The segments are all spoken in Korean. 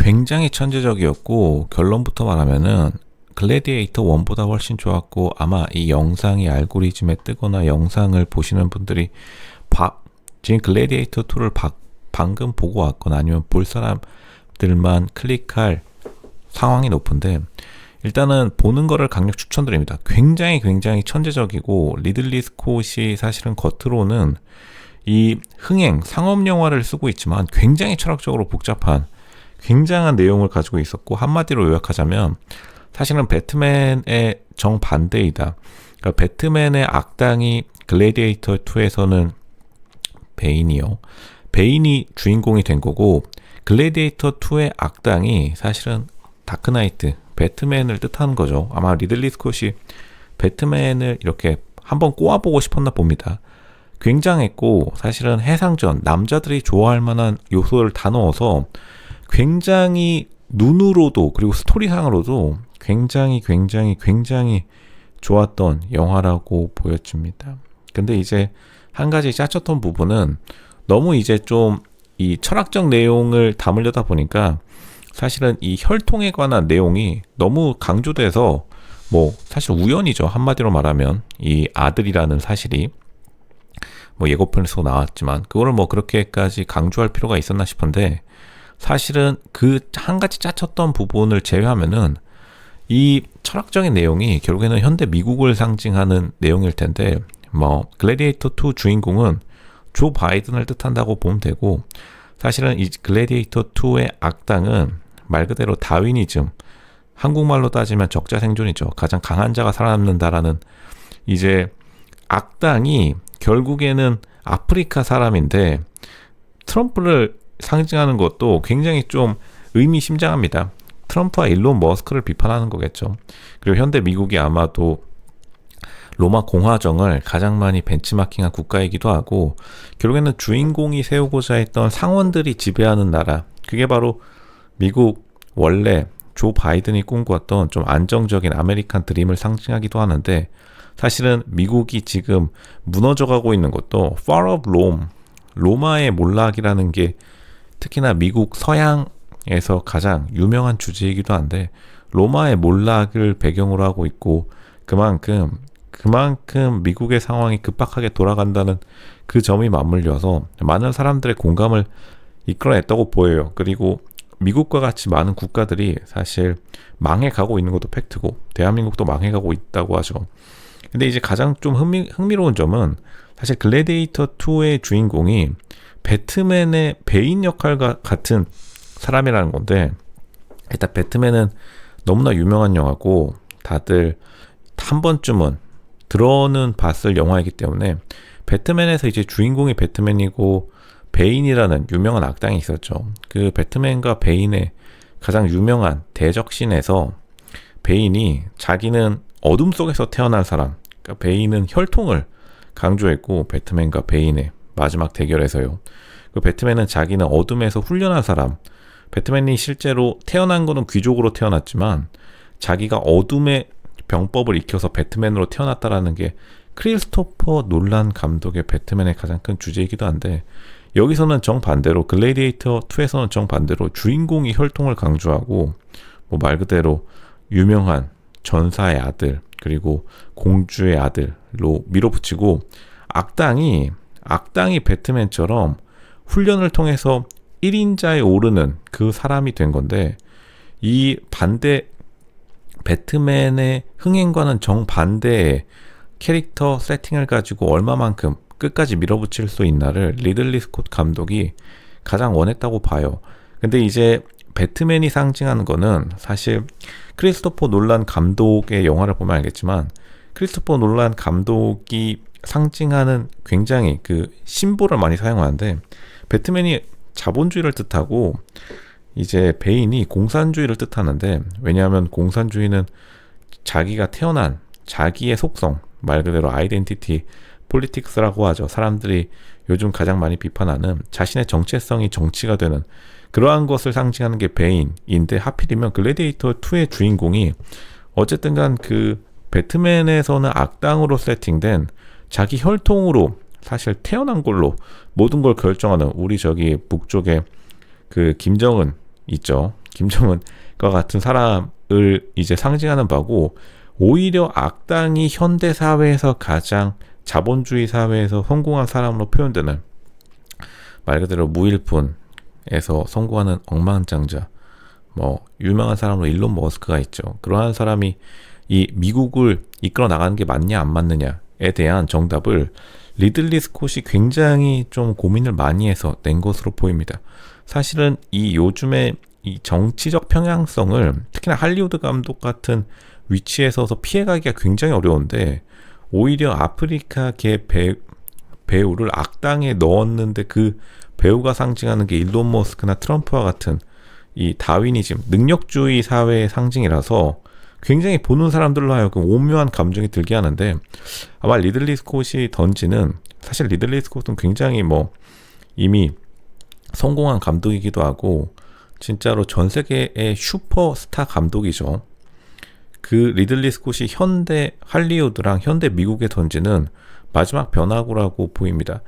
굉장히 천재적이었고, 결론부터 말하면은 글래디에이터 1보다 훨씬 좋았고, 아마 이 영상이 알고리즘에 뜨거나 영상을 보시는 분들이 지금 글래디에이터 2를 방금 보고 왔거나 아니면 볼 사람들만 클릭할 상황이 높은데, 일단은 보는 거를 강력 추천드립니다. 굉장히 천재적이고, 리들리 스콧이 사실은 겉으로는 이 흥행, 상업 영화를 쓰고 있지만 굉장히 철학적으로 복잡한 굉장한 내용을 가지고 있었고, 한마디로 요약하자면 사실은 배트맨의 정반대이다. 그러니까 배트맨의 악당이 글래디에이터 2에서는 베인이요. 베인이 주인공이 된 거고, 글래디에이터 2의 악당이 사실은 다크나이트, 배트맨을 뜻하는 거죠. 아마 리들리 스콧이 배트맨을 이렇게 한번 꼬아보고 싶었나 봅니다. 굉장했고, 사실은 해상전, 남자들이 좋아할 만한 요소를 다 넣어서 굉장히 눈으로도 그리고 스토리상으로도 굉장히 좋았던 영화라고 보여집니다. 근데 이제 한 가지 짜쳤던 부분은 너무 이제 좀 이 철학적 내용을 담으려다 보니까 사실은 이 혈통에 관한 내용이 너무 강조돼서 뭐 사실 우연이죠. 한마디로 말하면 이 아들이라는 사실이 뭐 예고편에서 나왔지만 그거를 뭐 그렇게까지 강조할 필요가 있었나 싶은데, 사실은 그 한 가지 짜쳤던 부분을 제외하면은 이 철학적인 내용이 결국에는 현대 미국을 상징하는 내용일 텐데, 뭐 글래디에이터 2 주인공은 조 바이든을 뜻한다고 보면 되고, 사실은 이 글래디에이터 2의 악당은 말 그대로 다윈이즘, 한국말로 따지면 적자생존이죠. 가장 강한 자가 살아남는다라는, 이제 악당이 결국에는 아프리카 사람인데 트럼프를 상징하는 것도 굉장히 좀 의미심장합니다. 트럼프와 일론 머스크를 비판하는 거겠죠. 그리고 현대 미국이 아마도 로마 공화정을 가장 많이 벤치마킹한 국가이기도 하고, 결국에는 주인공이 세우고자 했던 상원들이 지배하는 나라, 그게 바로 미국, 원래 조 바이든이 꿈꾸었던 좀 안정적인 아메리칸 드림을 상징하기도 하는데, 사실은 미국이 지금 무너져가고 있는 것도 Fall of Rome, 로마의 몰락이라는 게 특히나 미국 서양에서 가장 유명한 주제이기도 한데, 로마의 몰락을 배경으로 하고 있고, 그만큼 미국의 상황이 급박하게 돌아간다는 그 점이 맞물려서 많은 사람들의 공감을 이끌어냈다고 보여요. 그리고 미국과 같이 많은 국가들이 사실 망해가고 있는 것도 팩트고, 대한민국도 망해가고 있다고 하죠. 근데 이제 가장 좀 흥미로운 점은 사실 글래디에이터 2의 주인공이 배트맨의 베인 역할과 같은 사람이라는 건데, 일단 배트맨은 너무나 유명한 영화고 다들 한 번쯤은 들어는 봤을 영화이기 때문에, 배트맨에서 이제 주인공이 배트맨이고 베인이라는 유명한 악당이 있었죠. 그 배트맨과 베인의 가장 유명한 대적신에서 베인이 자기는 어둠 속에서 태어난 사람, 그러니까 베인은 혈통을 강조했고, 배트맨과 베인의 마지막 대결에서요. 그 배트맨은 자기는 어둠에서 훈련한 사람, 배트맨이 실제로 태어난 거는 귀족으로 태어났지만 자기가 어둠의 병법을 익혀서 배트맨으로 태어났다라는 게 크리스토퍼 놀란 감독의 배트맨의 가장 큰 주제이기도 한데, 여기서는 정반대로, 글래디에이터 2에서는 정반대로 주인공이 혈통을 강조하고, 뭐 말 그대로 유명한 전사의 아들 그리고 공주의 아들로 밀어붙이고, 악당이 배트맨처럼 훈련을 통해서 1인자에 오르는 그 사람이 된 건데, 이 반대 배트맨의 흥행과는 정반대의 캐릭터 세팅을 가지고 얼마만큼 끝까지 밀어붙일 수 있나를 리들리 스콧 감독이 가장 원했다고 봐요. 근데 이제 배트맨이 상징하는 거는 사실 크리스토퍼 놀란 감독의 영화를 보면 알겠지만, 크리스토퍼 놀란 감독이 상징하는 굉장히 그 심볼을 많이 사용하는데, 배트맨이 자본주의를 뜻하고 이제 베인이 공산주의를 뜻하는데, 왜냐하면 공산주의는 자기가 태어난 자기의 속성, 말 그대로 아이덴티티 폴리틱스라고 하죠. 사람들이 요즘 가장 많이 비판하는 자신의 정체성이 정치가 되는 그러한 것을 상징하는 게 베인인데, 하필이면 글래디에이터 2의 주인공이 어쨌든 간 그 배트맨에서는 악당으로 세팅된 자기 혈통으로 사실 태어난 걸로 모든 걸 결정하는, 우리 저기 북쪽에 그 김정은 있죠. 김정은과 같은 사람을 이제 상징하는 바고, 오히려 악당이 현대 사회에서 가장 자본주의 사회에서 성공한 사람으로 표현되는, 말 그대로 무일푼에서 성공하는 억만장자, 뭐 유명한 사람으로 일론 머스크가 있죠. 그러한 사람이 이 미국을 이끌어 나가는 게 맞냐 안 맞느냐에 대한 정답을 리들리 스콧이 굉장히 좀 고민을 많이 해서 낸 것으로 보입니다. 사실은 이 요즘에 이 정치적 평양성을 특히나 할리우드 감독 같은 위치에 서서 피해가기가 굉장히 어려운데, 오히려 아프리카계 배우를 악당에 넣었는데 그 배우가 상징하는 게 일론 머스크나 트럼프와 같은 이 다윈이즘, 능력주의 사회의 상징이라서 굉장히 보는 사람들로 하여금 오묘한 감정이 들게 하는데, 아마 리들리 스콧이 던지는, 사실 리들리 스콧은 굉장히 뭐 이미 성공한 감독이기도 하고 진짜로 전 세계의 슈퍼스타 감독이죠. 그 리들리 스콧이 현대 할리우드랑 현대 미국에 던지는 마지막 변화구라고 보입니다.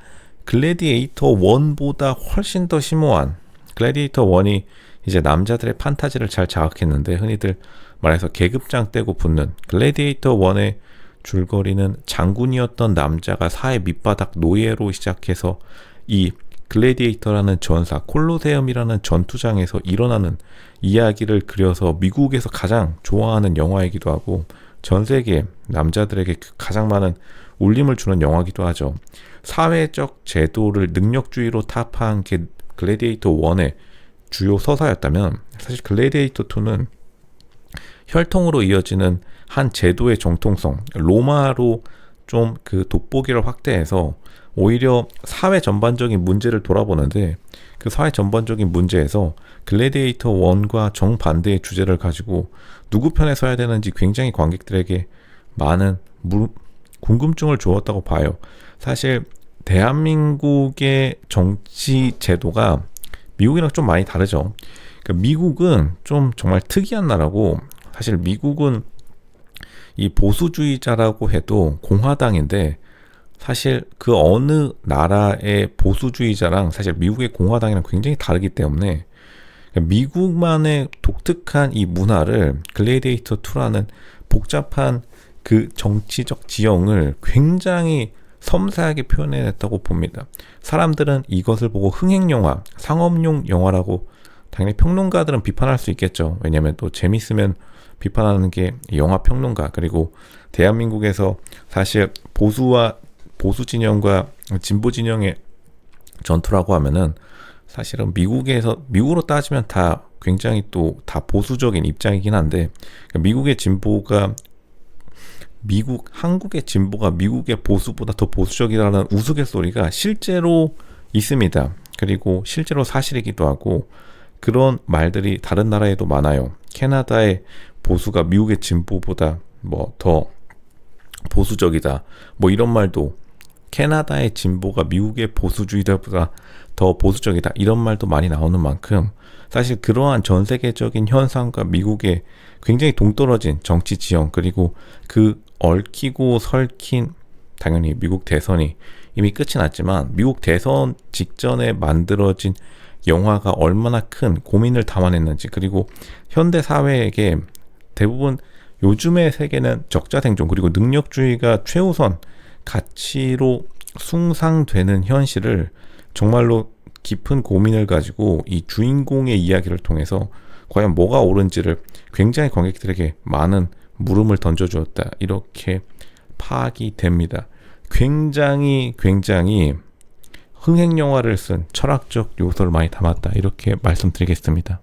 글래디에이터 1보다 훨씬 더 심오한, 글래디에이터 1이 이제 남자들의 판타지를 잘 자극했는데, 흔히들 말해서 계급장 떼고 붙는, 글래디에이터 1의 줄거리는 장군이었던 남자가 사회 밑바닥 노예로 시작해서 이 글래디에이터라는 전사, 콜로세움이라는 전투장에서 일어나는 이야기를 그려서 미국에서 가장 좋아하는 영화이기도 하고, 전 세계 남자들에게 가장 많은 울림을 주는 영화이기도 하죠. 사회적 제도를 능력주의로 타파한 게 글래디에이터 1의 주요 서사였다면, 사실 글래디에이터 2는 혈통으로 이어지는 한 제도의 정통성, 로마로 좀 그 돋보기를 확대해서 오히려 사회 전반적인 문제를 돌아보는데, 그 사회 전반적인 문제에서 글래디에이터 1과 정반대의 주제를 가지고 누구 편에 서야 되는지 굉장히 관객들에게 많은 궁금증을 주었다고 봐요. 사실 대한민국의 정치 제도가 미국이랑 좀 많이 다르죠. 그러니까 미국은 좀 정말 특이한 나라고, 사실 미국은 이 보수주의자라고 해도 공화당인데, 사실 그 어느 나라의 보수주의자랑 사실 미국의 공화당이랑 굉장히 다르기 때문에, 미국만의 독특한 이 문화를 글래디에이터 2라는 복잡한 그 정치적 지형을 굉장히 섬세하게 표현해냈다고 봅니다. 사람들은 이것을 보고 흥행영화, 상업용 영화라고 당연히 평론가들은 비판할 수 있겠죠. 왜냐하면 또 재밌으면 비판하는 게 영화 평론가, 그리고 대한민국에서 사실 보수 진영과 진보 진영의 전투라고 하면은, 사실은 미국으로 따지면 다 굉장히 또 다 보수적인 입장이긴 한데, 한국의 진보가 미국의 보수보다 더 보수적이라는 우스갯소리가 실제로 있습니다. 그리고 실제로 사실이기도 하고, 그런 말들이 다른 나라에도 많아요. 캐나다의 보수가 미국의 진보보다 뭐 더 보수적이다, 뭐 이런 말도, 캐나다의 진보가 미국의 보수주의자보다 더 보수적이다, 이런 말도 많이 나오는 만큼, 사실 그러한 전 세계적인 현상과 미국의 굉장히 동떨어진 정치 지형, 그리고 그 얽히고 설킨, 당연히 미국 대선이 이미 끝이 났지만 미국 대선 직전에 만들어진 영화가 얼마나 큰 고민을 담아냈는지, 그리고 현대 사회에게 대부분 요즘의 세계는 적자생존, 그리고 능력주의가 최우선 가치로 숭상되는 현실을 정말로 깊은 고민을 가지고 이 주인공의 이야기를 통해서 과연 뭐가 옳은지를 굉장히 관객들에게 많은 물음을 던져주었다, 이렇게 파악이 됩니다. 굉장히 흥행영화를 쓴 철학적 요소를 많이 담았다, 이렇게 말씀드리겠습니다.